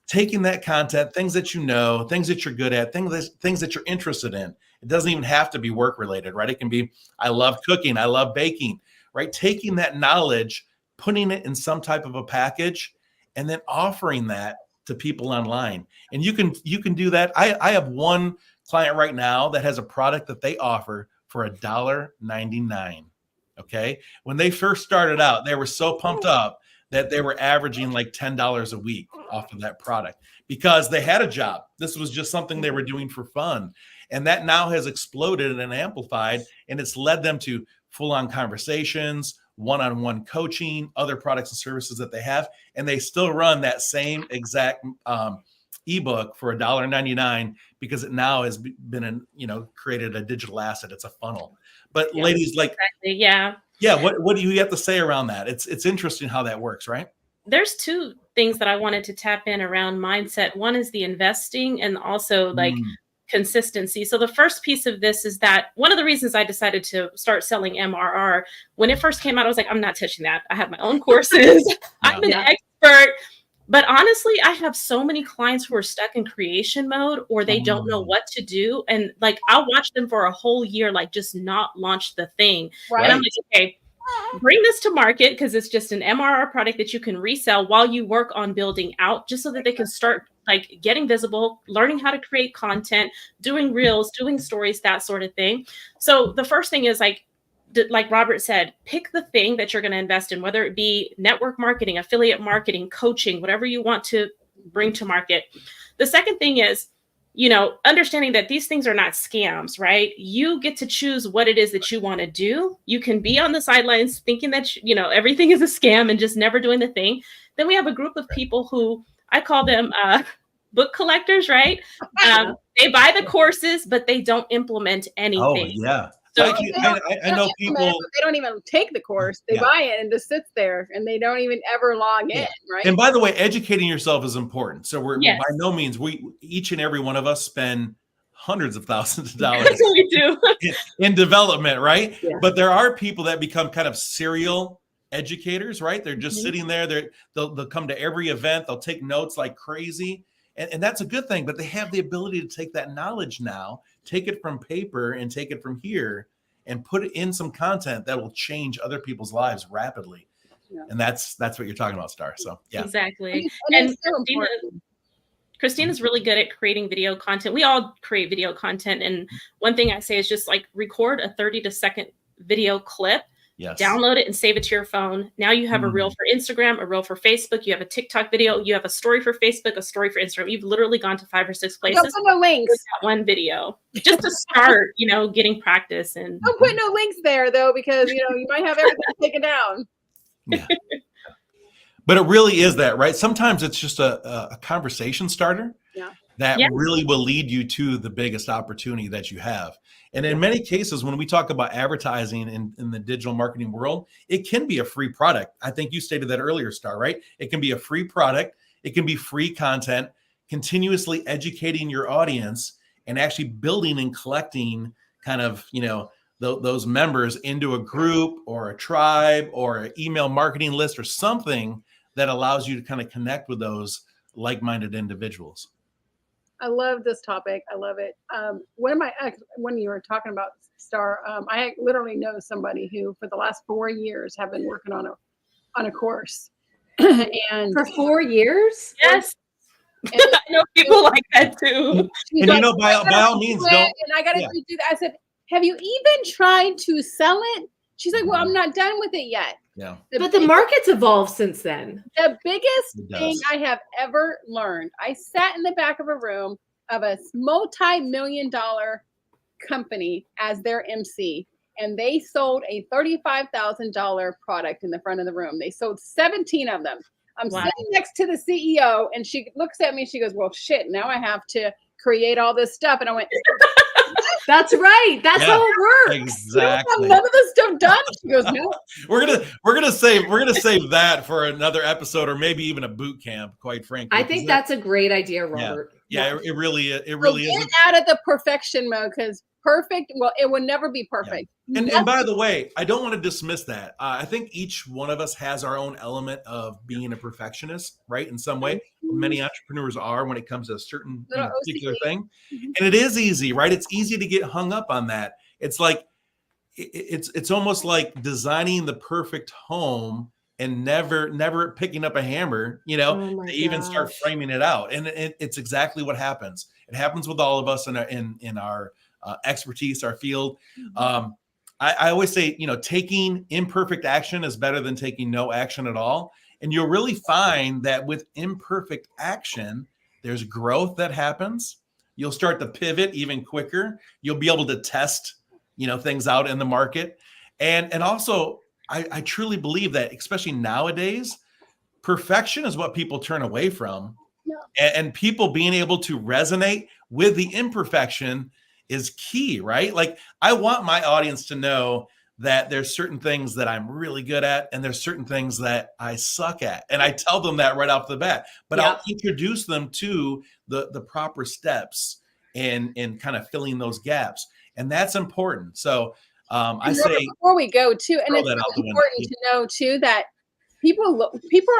Taking that content, things that you know, things that you're good at, things that you're interested in. It doesn't even have to be work related, right? It can be, I love cooking, I love baking, right? Taking that knowledge, putting it in some type of a package, and then offering that to people online. And you can do that. I have one client right now that has a product that they offer for $1.99. Okay. When they first started out, they were so pumped up that they were averaging like $10 a week off of that product because they had a job. This was just something they were doing for fun. And that now has exploded and amplified, and it's led them to full-on conversations, one-on-one coaching, other products and services that they have. And they still run that same exact ebook for $1.99 because it now has been, created a digital asset. It's a funnel. But ladies, like, exactly, what do you have to say around that? It's interesting how that works, right? There's two things that I wanted to tap in around mindset. One is the investing and also like consistency. So the first piece of this is that one of the reasons I decided to start selling MRR, when it first came out, I was like, I'm not touching that. I have my own courses. I'm an expert. But honestly, I have so many clients who are stuck in creation mode or they don't know what to do. And like, I'll watch them for a whole year, like just not launch the thing. Right. And I'm like, okay, bring this to market because it's just an MRR product that you can resell while you work on building out, just so that they can start like getting visible, learning how to create content, doing reels, doing stories, that sort of thing. So the first thing is like, like Robert said, pick the thing that you're going to invest in, whether it be network marketing, affiliate marketing, coaching, whatever you want to bring to market. The second thing is, understanding that these things are not scams, right? You get to choose what it is that you want to do. You can be on the sidelines thinking that, everything is a scam and just never doing the thing. Then we have a group of people who I call them book collectors, right? They buy the courses, but they don't implement anything. Oh, yeah. So I know people. They don't even take the course. They buy it and just sits there, and they don't even ever log in, right? And by the way, educating yourself is important. So we're Yes. by no means, each and every one of us spend hundreds of thousands of dollars we do. in development, right? Yeah. But there are people that become kind of serial educators, right? They're just sitting there. They'll come to every event. They'll take notes like crazy. And that's a good thing, but they have the ability to take that knowledge now, take it from paper and take it from here and put it in some content that will change other people's lives rapidly. Yeah. And that's what you're talking about, Star. So yeah. Exactly. And Christina's really good at creating video content. We all create video content. And one thing I say is just like record a 30-second video clip. Yes. Download it and save it to your phone. Now you have a reel for Instagram, a reel for Facebook. You have a TikTok video. You have a story for Facebook, a story for Instagram. You've literally gone to 5 or 6 places. Don't put no links. With that one video, just to start, getting practice. And don't put no links there though, because you might have everything taken down. Yeah. But it really is that, right? Sometimes it's just a conversation starter that really will lead you to the biggest opportunity that you have. And in many cases, when we talk about advertising in the digital marketing world, it can be a free product. I think you stated that earlier, Star, right? It can be a free product. It can be free content, continuously educating your audience and actually building and collecting kind of, those members into a group or a tribe or an email marketing list or something that allows you to kind of connect with those like-minded individuals. I love this topic. I love it. When you were talking about Star, I literally know somebody who for the last 4 years have been working on a course. And for 4 years? Yes. And I know people like that too. And like, by all means, don't. And I got to do that. I said, have you even tried to sell it? She's like, well, I'm not done with it yet. Yeah. But the market's evolved since then. The biggest thing I have ever learned, I sat in the back of a room of a multi-million-dollar company as their MC, and they sold a $35,000 product in the front of the room. They sold 17 of them. I'm sitting next to the CEO, and she looks at me, she goes, well, shit, now I have to create all this stuff. And I went, that's right. That's how it works. Exactly. None of this stuff done. She goes, no. We're gonna save that for another episode or maybe even a boot camp. Quite frankly, I think that's a great idea, Robert. Yeah, it really is. Get out of the perfection mode because perfect. Well, it will never be perfect. Yeah. And by the way, I don't want to dismiss that. I think each one of us has our own element of being a perfectionist, right? In some way, many entrepreneurs are when it comes to a certain particular thing. And it is easy, right? It's easy to get hung up on that. It's like it's almost like designing the perfect home and never picking up a hammer, to even start framing it out. And it's exactly what happens. It happens with all of us in our expertise, our field. I always say, taking imperfect action is better than taking no action at all. And you'll really find that with imperfect action, there's growth that happens. You'll start to pivot even quicker. You'll be able to test, things out in the market. And also, I truly believe that, especially nowadays, perfection is what people turn away from. Yeah. And people being able to resonate with the imperfection is key, right? Like, I want my audience to know that there's certain things that I'm really good at and there's certain things that I suck at. And I tell them that right off the bat, but I'll introduce them to the proper steps in kind of filling those gaps. And that's important. So I say before we go too, and it's important to know too that people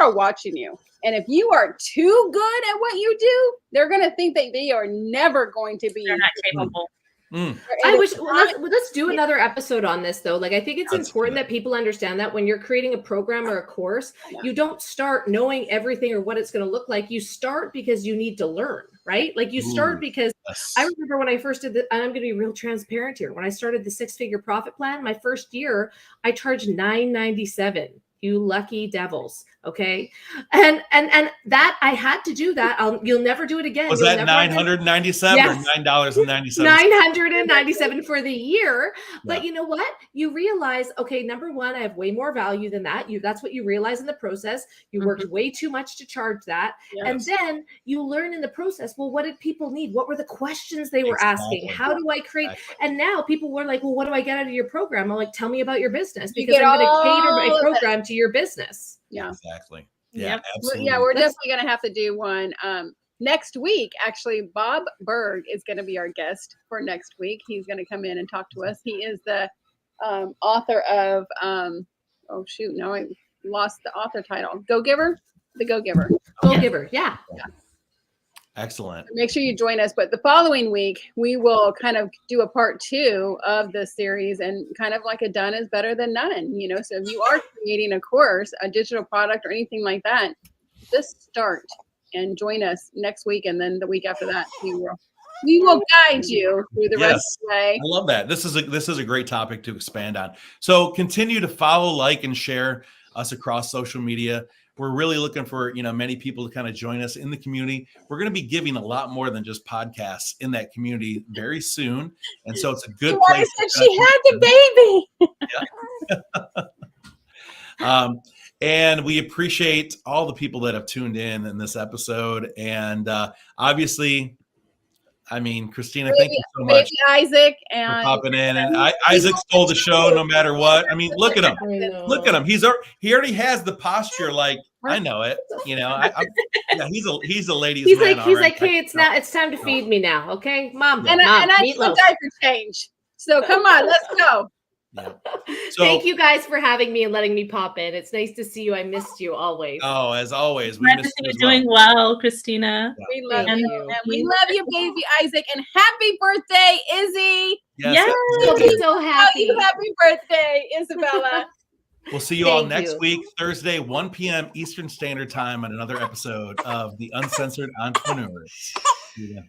are watching you. And if you are too good at what you do, they're going to think that they are never going to be. They're not capable. I wish let's do another episode on this though. Like, I think it's important that people understand that when you're creating a program or a course, you don't start knowing everything or what it's going to look like. You start because you need to learn, right? Like you start because Yes. I remember when I first did and I'm going to be real transparent here. When I started the 6-figure profit plan, my first year, I charged $997. You lucky devils. Okay. And that I had to do that. You'll never do it again. Was You'll that never $997 Yes. or $9.97? $997 for the year. But Yeah. you know what? You realize, okay, number one, I have way more value than that. That's what you realize in the process. You worked way too much to charge that. And then you learn in the process, well, what did people need? What were the questions they were asking? How do I create? And now people were like, well, what do I get out of your program? I'm like, tell me about your business, because I'm going to cater my program to your business. Yeah. Exactly. Yeah, Yep. absolutely. Yeah, we're definitely going to have to do one next week. Actually, Bob Berg is going to be our guest for next week. He's going to come in and talk to us. He is the author of, oh shoot, now I lost the author title. Go Giver? The Go Giver. Go Giver. Yeah. Excellent. Make sure you join us. But the following week, we will kind of do a part 2 of the series, and kind of like a done is better than none. You know, so if you are creating a course, a digital product, or anything like that, just start and join us next week. And then the week after that, we will guide you through the rest of the way. I love that. This is a great topic to expand on. So continue to follow, like, and share us across social media. We're really looking for, many people to kind of join us in the community. We're going to be giving a lot more than just podcasts in that community very soon. And so it's a good place. Said she had the baby. Yeah. And we appreciate all the people that have tuned in this episode. And obviously, I mean, Christina, thank you so much Isaac for and popping in. And Isaac stole the show no matter what. I mean, look at him. Look at him. He already has the posture. Like, I know it. He's a ladies' He's man. like, hey, it's time to feed me now. Okay, mom. And I need a diaper change. So come on, let's go. Yeah. So, thank you guys for having me and letting me pop in. It's nice to see you. I missed you always. Oh, as always, we Glad to miss see you you as well. doing well, Christina. Yeah. We love Thank you. you. And we love you, baby Isaac. And happy birthday, Izzy. Yes. You'll be so happy. Happy birthday, Isabella. We'll see you all Thank next you. week, Thursday, 1 p.m. Eastern Standard Time on another episode of the Uncensored Entrepreneurs. Yeah.